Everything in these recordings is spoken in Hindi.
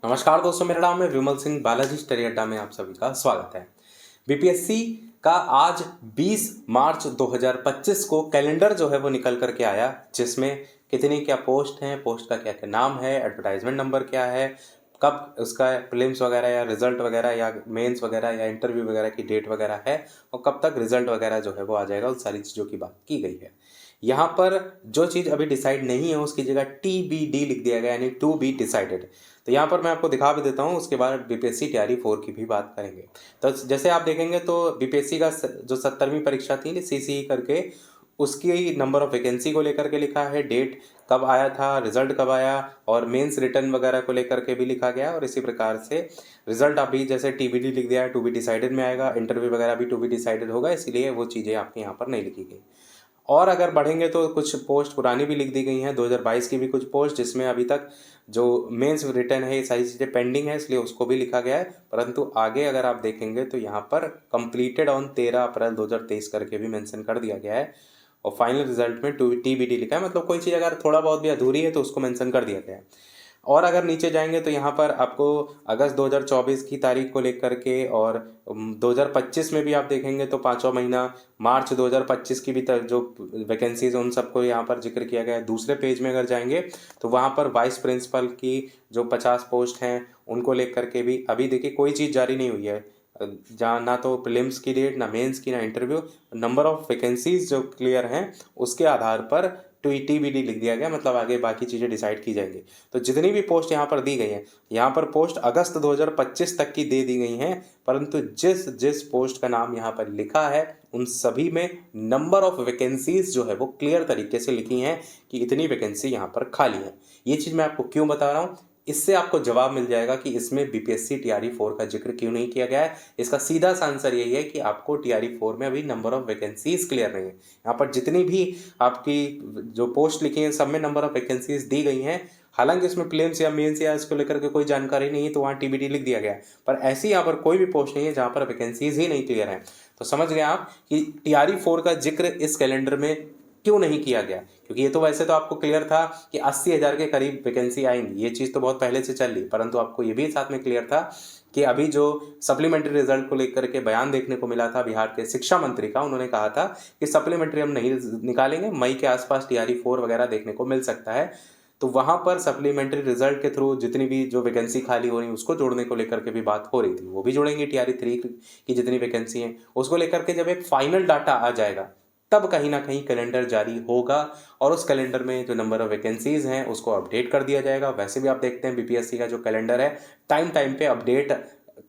नमस्कार दोस्तों, मेरा नाम है विमल सिंह। बालाजी स्टडी अड्डा में आप सभी का स्वागत है। बीपीएससी का आज 20 मार्च 2025 को कैलेंडर जो है वो निकल करके आया, जिसमें कितनी क्या पोस्ट हैं, पोस्ट का क्या क्या नाम है, एडवर्टाइजमेंट नंबर क्या है, कब उसका प्रीलिम्स वगैरह या रिजल्ट वगैरह या मेंस वगैरह या इंटरव्यू वगैरह की डेट वगैरह है, और कब तक रिजल्ट वगैरह जो है वो आ जाएगा। उन सारी चीज़ों की बात की गई है। यहाँ पर जो चीज़ अभी डिसाइड नहीं है उसकी जगह TBD लिख दिया गया, यानी टू बी डिसाइडेड। तो यहाँ पर मैं आपको दिखा भी देता हूँ, उसके बाद बीपीएससी तैयारी 4 की भी बात करेंगे। तो जैसे आप देखेंगे तो बीपीएससी का जो 70वीं परीक्षा थी CCE करके, उसकी नंबर ऑफ वैकेंसी को लेकर के लिखा है, डेट कब आया था, रिजल्ट कब आया, और मेंस रिटर्न वगैरह को लेकर के भी लिखा गया। और इसी प्रकार से रिजल्ट अभी जैसे TBD लिख दिया है, टू बी डिसाइडेड में आएगा, इंटरव्यू वगैरह भी टू बी डिसाइडेड होगा, इसलिए वो चीज़ें आपके यहाँ पर नहीं लिखी गई। और अगर बढ़ेंगे तो कुछ पोस्ट पुरानी भी लिख दी गई हैं, 2022 की भी कुछ पोस्ट, जिसमें अभी तक जो मेंस रिटर्न है ये सारी चीज़ें पेंडिंग है, इसलिए उसको भी लिखा गया है। परंतु आगे अगर आप देखेंगे तो यहाँ पर कंप्लीटेड ऑन 13 अप्रैल 2023 करके भी मेंशन कर दिया गया है, और फाइनल रिजल्ट में TBD लिखा है। मतलब कोई चीज़ अगर थोड़ा बहुत भी अधूरी है तो उसको मेंशन कर दिया गया है। और अगर नीचे जाएंगे तो यहाँ पर आपको अगस्त 2024 की तारीख को लेकर के, और 2025 में भी आप देखेंगे तो पाँचवा महीना मार्च 2025 की भी जो वैकेंसीज उन सबको यहाँ पर जिक्र किया गया है। दूसरे पेज में अगर जाएंगे तो वहाँ पर वाइस प्रिंसिपल की जो 50 पोस्ट हैं उनको लेकर के भी अभी देखिए कोई चीज़ जारी नहीं हुई है, जहाँ ना तो प्रीलिम्स की डेट, ना मेंस की, ना इंटरव्यू। नंबर ऑफ वैकेंसीज जो क्लियर हैं उसके आधार पर TBD लिख दिया गया, मतलब आगे बाकी चीज़ें डिसाइड की जाएंगी। तो जितनी भी पोस्ट यहाँ पर दी गई हैं, यहाँ पर पोस्ट अगस्त 2025 तक की दे दी गई हैं, परंतु जिस जिस पोस्ट का नाम यहाँ पर लिखा है उन सभी में नंबर ऑफ वैकेंसीज जो है वो क्लियर तरीके से लिखी हैं कि इतनी वैकेंसी यहाँ पर खाली है। ये चीज़ मैं आपको क्यों बता रहा हूँ, इससे आपको जवाब मिल जाएगा कि इसमें बीपीएससी TRE 4 का जिक्र क्यों नहीं किया गया है। इसका सीधा सा आंसर यही है कि आपको TRE 4 में अभी नंबर ऑफ वैकेंसीज क्लियर नहीं है। यहाँ पर जितनी भी आपकी जो पोस्ट लिखी है सब में नंबर ऑफ वैकेंसीज दी गई हैं। हालांकि इसमें प्रीलिम्स या मेंस या इसको लेकर के कोई जानकारी नहीं है, तो वहाँ TBD लिख दिया गया है, पर ऐसी यहाँ पर कोई भी पोस्ट नहीं है जहाँ पर वैकेंसीज ही नहीं क्लियर है। तो समझ गए आप कि TRE 4 का जिक्र इस कैलेंडर में क्यों नहीं किया गया, क्योंकि ये तो वैसे तो आपको क्लियर था कि 80,000 के करीब वैकेंसी आएंगी, ये चीज़ तो बहुत पहले से चल रही, परंतु आपको ये भी साथ में क्लियर था कि अभी जो सप्लीमेंट्री रिजल्ट को लेकर के बयान देखने को मिला था बिहार के शिक्षा मंत्री का, उन्होंने कहा था कि सप्लीमेंट्री हम नहीं निकालेंगे, मई के आसपास TRE 4 वगैरह देखने को मिल सकता है। तो वहाँ पर सप्लीमेंट्री रिजल्ट के थ्रू जितनी भी जो वैकेंसी खाली हो रही है उसको जोड़ने को लेकर के भी बात हो रही थी, वो भी जोड़ेंगे। TRE 3 की जितनी वैकेंसी है उसको लेकर के जब एक फाइनल डाटा आ जाएगा तब कहीं ना कहीं कैलेंडर जारी होगा, और उस कैलेंडर में जो नंबर ऑफ वैकेंसीज हैं उसको अपडेट कर दिया जाएगा। वैसे भी आप देखते हैं बीपीएससी का जो कैलेंडर है टाइम टाइम पे अपडेट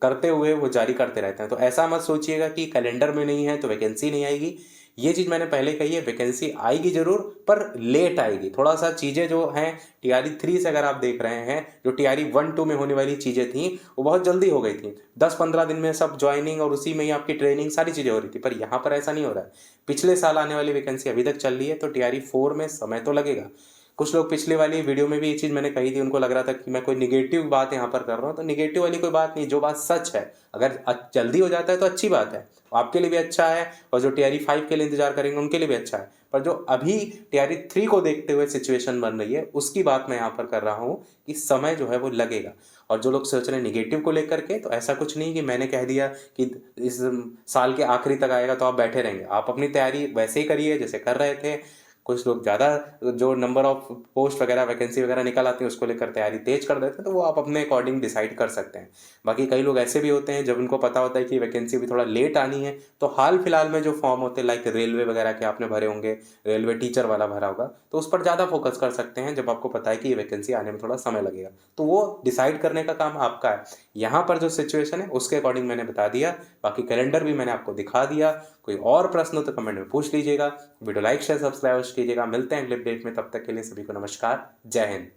करते हुए वो जारी करते रहते हैं। तो ऐसा मत सोचिएगा कि कैलेंडर में नहीं है तो वैकेंसी नहीं आएगी। ये चीज़ मैंने पहले कही है, वैकेंसी आएगी जरूर पर लेट आएगी। थोड़ा सा चीज़ें जो हैं TRE 3 से अगर आप देख रहे हैं, जो TRE 1-2 में होने वाली चीज़ें थी वो बहुत जल्दी हो गई थी, 10-15 दिन में सब ज्वाइनिंग और उसी में ही आपकी ट्रेनिंग सारी चीज़ें हो रही थी। पर यहाँ पर ऐसा नहीं हो रहा है। पिछले साल आने वाली वैकेंसी अभी तक चल रही है, तो TRE 4 में समय तो लगेगा। कुछ लोग पिछले वाली वीडियो में भी ये चीज़ मैंने कही थी, उनको लग रहा था कि मैं कोई निगेटिव बात यहाँ पर कर रहा हूँ, तो निगेटिव वाली कोई बात नहीं। जो बात सच है, अगर जल्दी हो जाता है तो अच्छी बात है, आपके लिए भी अच्छा है, और जो TRE 5 के लिए इंतजार करेंगे उनके लिए भी अच्छा है। पर जो अभी TRE 3 को देखते हुए सिचुएशन बन रही है उसकी बात मैं यहाँ पर कर रहा हूँ कि समय जो है वो लगेगा। और जो लोग सोच रहे हैं निगेटिव को लेकर के, तो ऐसा कुछ नहीं कि मैंने कह दिया कि इस साल के आखिरी तक आएगा तो आप बैठे रहेंगे। आप अपनी तैयारी वैसे ही करिए जैसे कर रहे थे। कुछ लोग ज़्यादा जो नंबर ऑफ पोस्ट वगैरह वैकेंसी वगैरह निकल आती है उसको लेकर तैयारी तेज कर देते हैं, तो वो आप अपने अकॉर्डिंग डिसाइड कर सकते हैं। बाकी कई लोग ऐसे भी होते हैं जब उनको पता होता है कि वैकेंसी भी थोड़ा लेट आनी है, तो हाल फिलहाल में जो फॉर्म होते हैं लाइक रेलवे वगैरह के आपने भरे होंगे, रेलवे टीचर वाला भरा होगा, तो उस पर ज़्यादा फोकस कर सकते हैं जब आपको पता है कि ये वैकेंसी आने में थोड़ा समय लगेगा। तो वो डिसाइड करने का काम आपका है। यहाँ पर जो सिचुएशन है उसके अकॉर्डिंग मैंने बता दिया, बाकी कैलेंडर भी मैंने आपको दिखा दिया। कोई और प्रश्न हो तो कमेंट में पूछ लीजिएगा। वीडियो लाइक शेयर सब्सक्राइब कीजिएगा। मिलते हैं अगले अपडेट में, तब तक के लिए सभी को नमस्कार, जय हिंद।